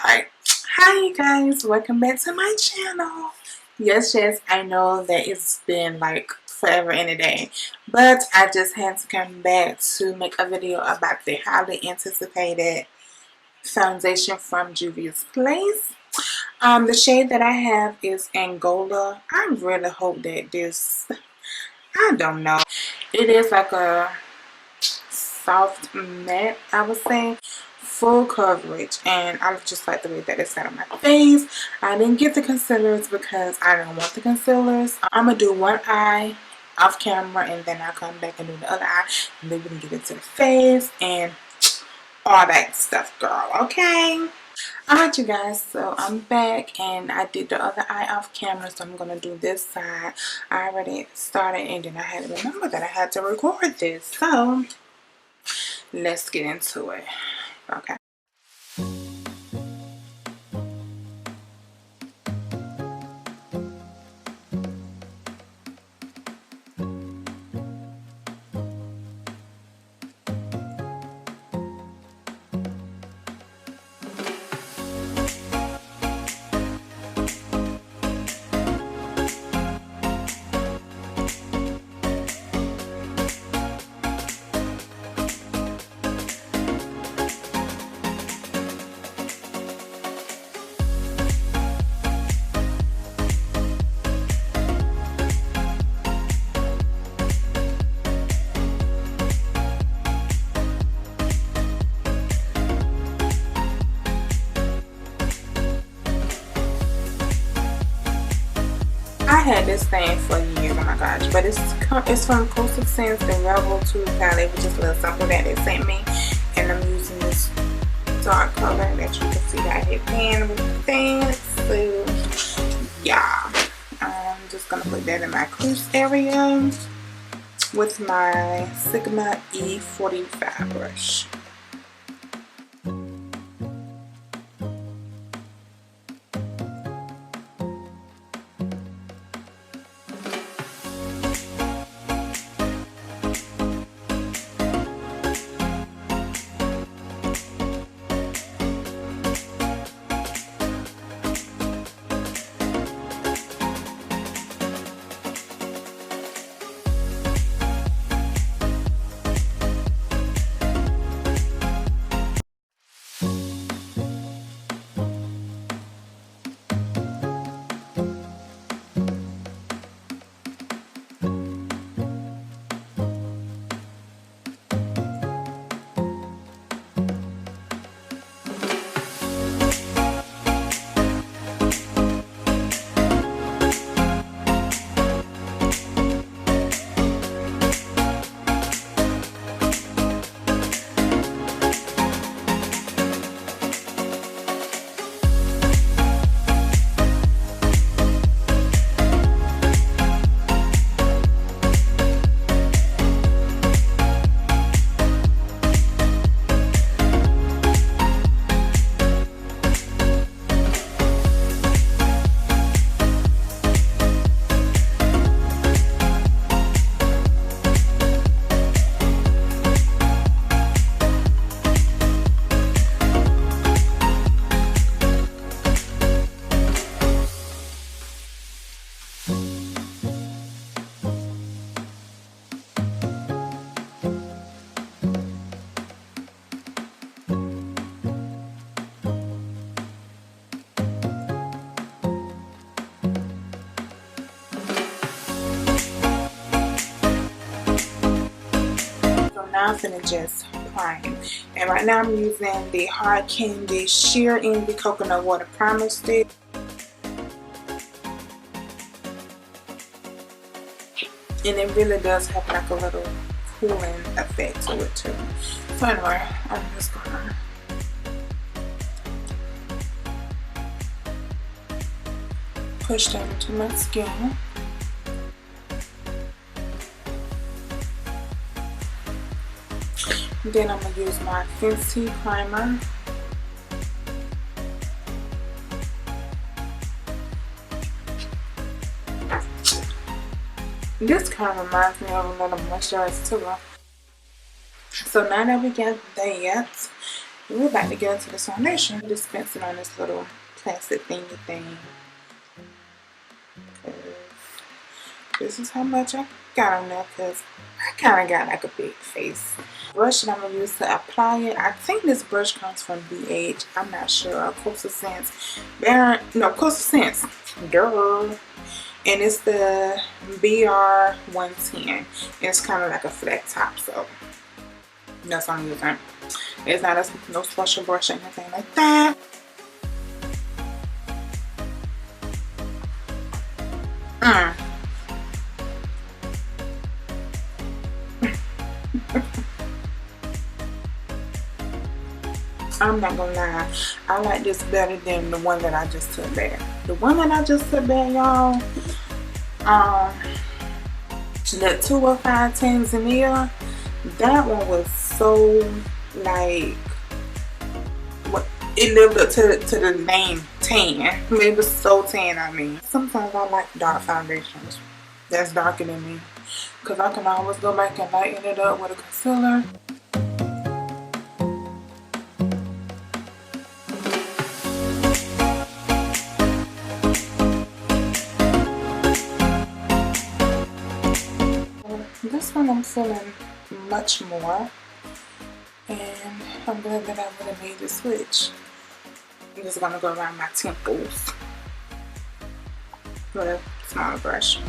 Alright, hi you guys, welcome back to my channel. Yes, I know that it's been like forever and a day, but I just had to come back to make a video about the highly anticipated foundation from Juviasplace. The shade that I have is Angola. I really hope that this, I don't know, it is like a soft matte, I would say, full coverage, and I just like the way that it's set on my face. I didn't get the concealers because I don't want the concealers. I'm gonna do one eye off camera and then I'll come back and do the other eye, and then we can get into the face and all that stuff, girl. Okay, alright you guys, so I'm back and I did the other eye off camera, so I'm gonna do this side. I already started and then I had to remember that I had to record this, so let's get into it. Okay. I had this thing for years, oh my gosh, but it's from Coastal Scents, the Rebel 2 palette, which is a little sample that they sent me, and I'm using this dark color that you can see that I hit pan with the thing. So yeah, I'm just gonna put that in my crease area with my Sigma E45 brush. Now I'm finna just prime, and right now I'm using the Hard Candy Sheer in the Coconut Water Primer Stick. And it really does have like a little cooling effect to it too. So anyway, I'm just gonna push that into my skin. Then I'm going to use my Fenty primer. This kind of reminds me of a little moisturizer too. So now that we got that, We're about to get into this foundation. I'm dispensing on this little plastic thingy thing. This is how much I got on there because I kind of got like a big face. Brush that I'm going to use to apply it. I think this brush comes from BH. I'm not sure. Coastal Scents. Coastal Scents. Duh. And it's the BR110. It's kind of like a flat top, so that's what I'm using. It's not no special brush or anything like that. I'm not gonna lie, I like this better than the one that I just took back. The one that I just took back, y'all, the 205 Tanzania, that one was so like, it lived up to the name tan. It was so tan. I mean, sometimes I like dark foundations that's darker than me, because I can always go back and lighten it up with a concealer. This one I'm feeling much more, and I'm glad that I would have made the switch. I'm just gonna go around my temples with a smaller brush.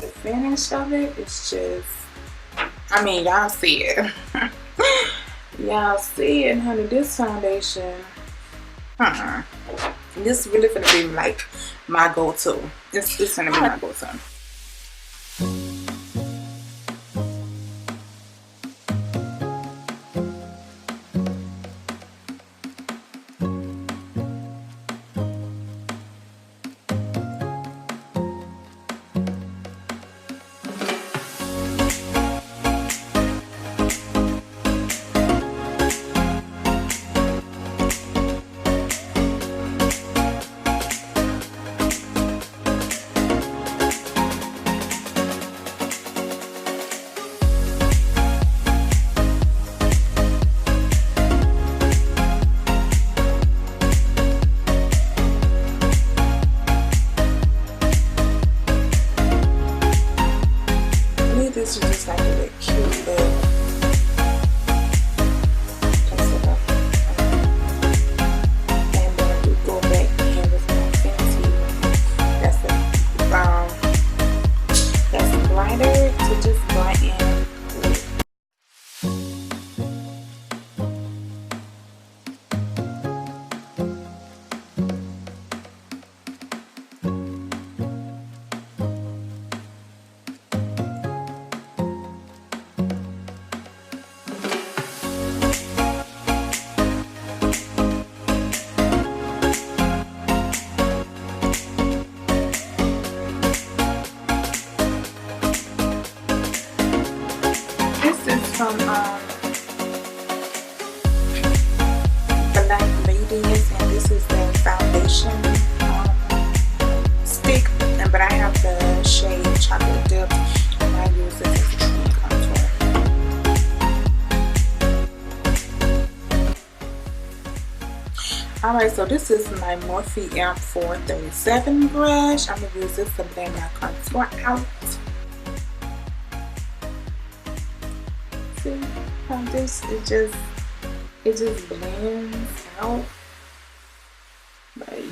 The finish of it is just, I mean, y'all see it. Y'all see it, honey. This foundation, this really gonna be like my go-to. It's gonna be my go-to. This is just like a little cute little concealer. And then we go back in with my Fenty. That's a glider to just blend in with. From Radiance, and this is the foundation stick, but I have the shade Chocolate Dip, and I use it as a cream contour. Alright, so this is my Morphe M437 brush. I'm going to use this to blend my contour out. See how this, it just blends out like.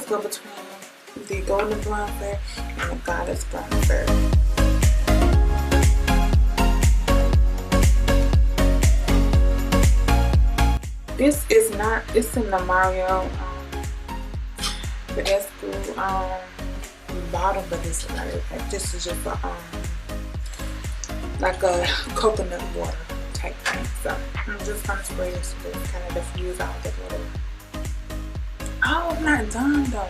go between the golden bronzer and the goddess bronzer. This is not, it's in the Mario Badescu bottle, but it's not. This is just a, like a coconut water type thing. So I'm just gonna spray this to kind of diffuse all the water. Oh, I'm not done though.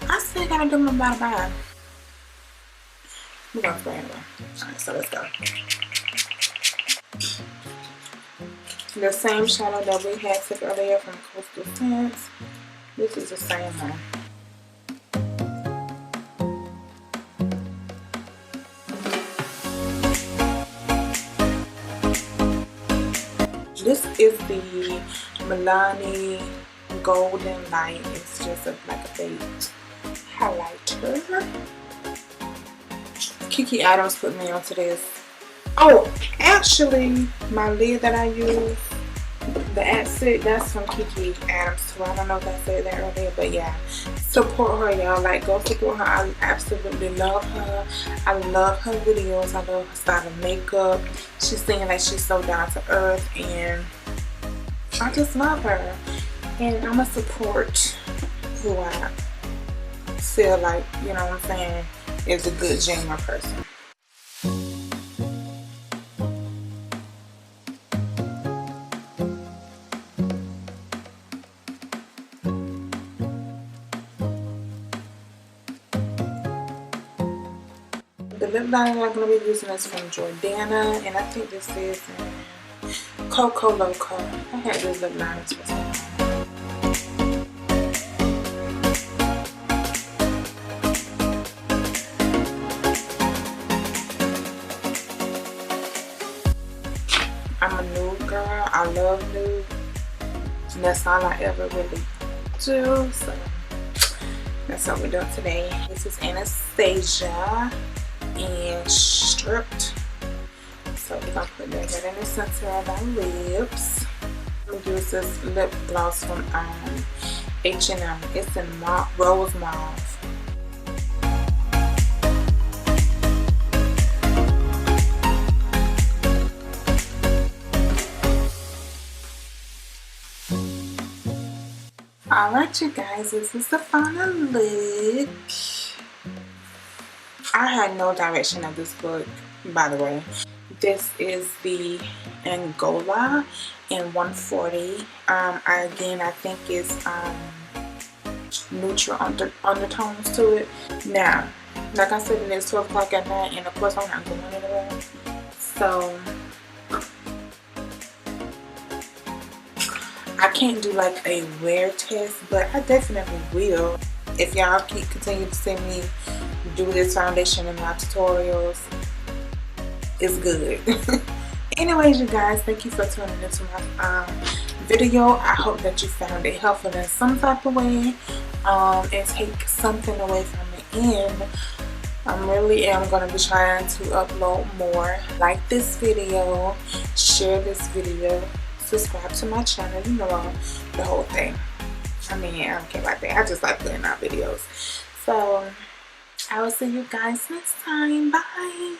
I still gotta do my bye-bye. We're gonna spray anyway. Alright, so let's go. The same shadow that we had took earlier from Coastal Scents. This is the same one. This is the Milani Golden Light. It's just like a beige highlighter. Kiki Adams put me onto this. Oh, actually, my lid that I use, the accent, that's from Kiki Adams too. I don't know if I said that earlier, but yeah. Support her, y'all. Like, go support her. I absolutely love her. I love her videos. I love her style of makeup. She's saying like she's so down to earth, and I just love her. And I'm going to support who I feel like, you know what I'm saying, is a good, genuine person. The lip liner I'm going to be using is from Jordana, and I think this is Coco Loco. I had these lip liners for so long. I'm a nude girl. I love nude. And that's all I ever really do. So that's what we're doing today. This is Anastasia and Stripped. So we're gonna put that right in the center of our lips. I'm gonna use this lip gloss from H&M. It's in Rose Mauve. Alright, you guys, this is the final look. I had no direction of this book, by the way. This is the Angola in 140. Again, I think it's neutral undertones to it. Now, like I said, it's 12 o'clock at night, and of course I'm not going anywhere. So I can't do like a wear test, but I definitely will. If y'all continue to see me do this foundation in my tutorials, it's good. Anyways, you guys, thank you for tuning into my video. I hope that you found it helpful in some type of way, and take something away from it. And I really am going to be trying to upload more. Like this video, share this video, subscribe to my channel, you know, the whole thing. I mean, I don't care about that. I just like putting out videos. So I will see you guys next time. Bye.